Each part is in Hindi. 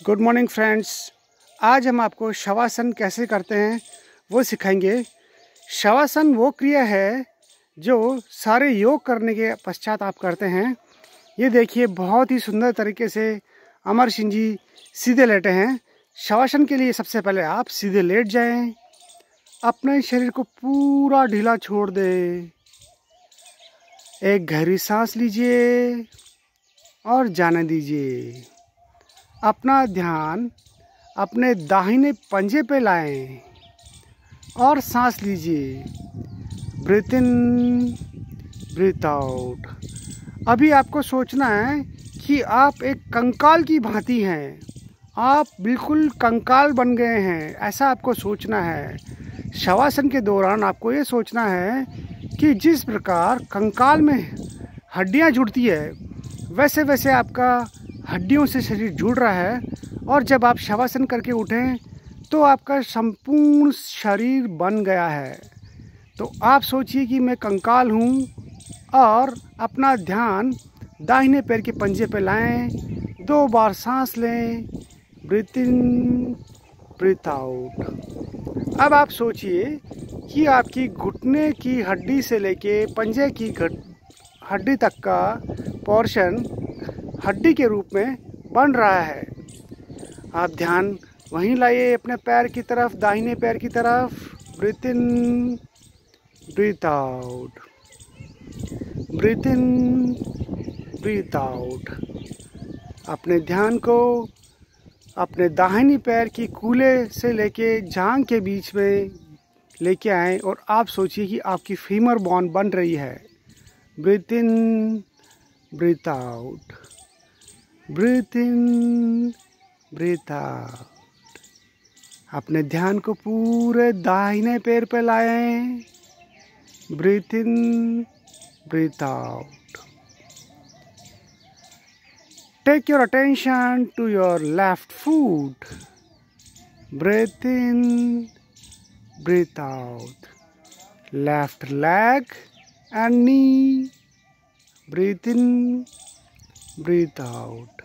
Good morning friends. आज हम आपको शवासन कैसे करते हैं वो सिखाएंगे। शवासन वो क्रिया है जो सारे योग करने के पश्चात आप करते हैं। ये देखिए, बहुत ही सुंदर तरीके से अमर सिंह जी सीधे लेटे हैं। शवासन के लिए सबसे पहले आप सीधे लेट जाएं, अपने शरीर को पूरा ढीला छोड़ दें, एक गहरी सांस लीजिए और जाने दीजिए। अपना ध्यान अपने दाहिने पंजे पे लाएं और सांस लीजिए। Breathe in, breathe out. अभी आपको सोचना है कि आप एक कंकाल की भांति हैं, आप बिल्कुल कंकाल बन गए हैं, ऐसा आपको सोचना है। शवासन के दौरान आपको ये सोचना है कि जिस प्रकार कंकाल में हड्डियां जुड़ती है, वैसे वैसे आपका हड्डियों से शरीर जुड़ रहा है। और जब आप शवासन करके उठें तो आपका संपूर्ण शरीर बन गया है। तो आप सोचिए कि मैं कंकाल हूँ और अपना ध्यान दाहिने पैर के पंजे पे लाएं, 2 बार सांस लें, ब्रीथ इन, ब्रीथ आउट। अब आप सोचिए कि आपकी घुटने की हड्डी से लेके पंजे की हड्डी तक का पोर्शन हड्डी के रूप में बन रहा है। आप ध्यान वहीं लाइए अपने पैर की तरफ, दाहिने पैर की तरफ। Breathe in, breathe out, breathe in, breathe out. अपने ध्यान को अपने दाहिनी पैर की कूले से लेके जांघ के बीच में लेके आएं और आप सोचिए कि आपकी फीमर बोन बन रही है। Breathe in, breathe out, breathe in, breathe out. अपने ध्यान को पूरे दाहिने पैर पे लाएं। Breathe in, breathe out. Take your attention to your left foot. Breathe in, breathe out. Left leg and knee. Breathe in, breathe out.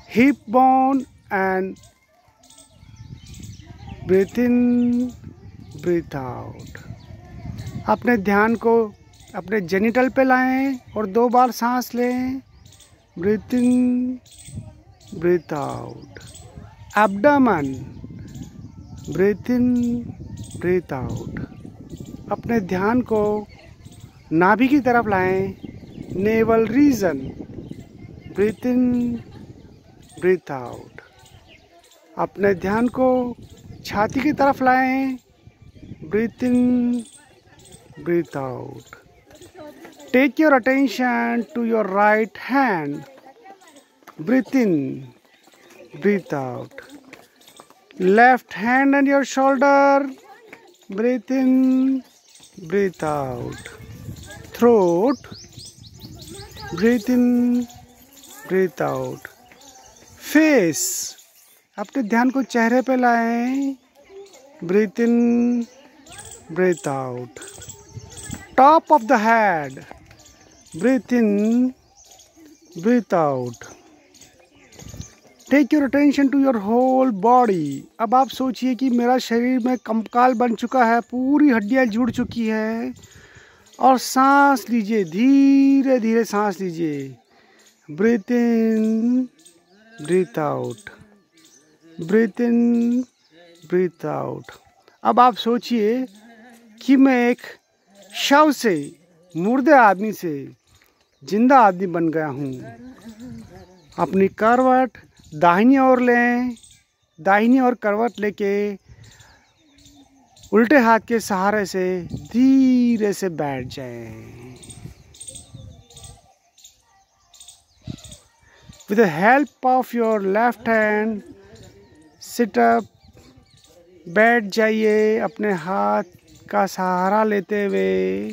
Hip bone and breathe in, breathe out. अपने ध्यान को अपने जेनिटल पे लाएं और 2 बार सांस लें। Breathe in, breathe out. Abdomen, breathe in, breathe out. अपने ध्यान को नाभि की तरफ लाएं। Navel region, breathe in, breathe out. अपने ध्यान को छाती की तरफ लाएं। Breathe in, breathe out. Take your attention to your right hand. Breathe in, breathe out. Left hand and your shoulder. Breathe in, breathe out. Throat, breathe in, breathe out. Face, अपने ध्यान को चेहरे पे लाएं। Breathe in, breathe out. Top of the head. Breathe in, breathe out. Take your attention to your whole body. अब आप सोचिए कि मेरा शरीर में कंकाल बन चुका है, पूरी हड्डियां जुड़ चुकी है। और सांस लीजिए, धीरे धीरे सांस लीजिए। Breathe in, breathe out, breathe in, breathe out. अब आप सोचिए कि मैं एक शव से, मुर्दे आदमी से जिंदा आदमी बन गया हूँ। अपनी करवट दाहिनी ओर लें, दाहिनी ओर करवट लेके उल्टे हाथ के सहारे से धीरे से बैठ जाएं। With the help of your left hand, sit up, बैठ जाइए अपने हाथ का सहारा लेते हुए।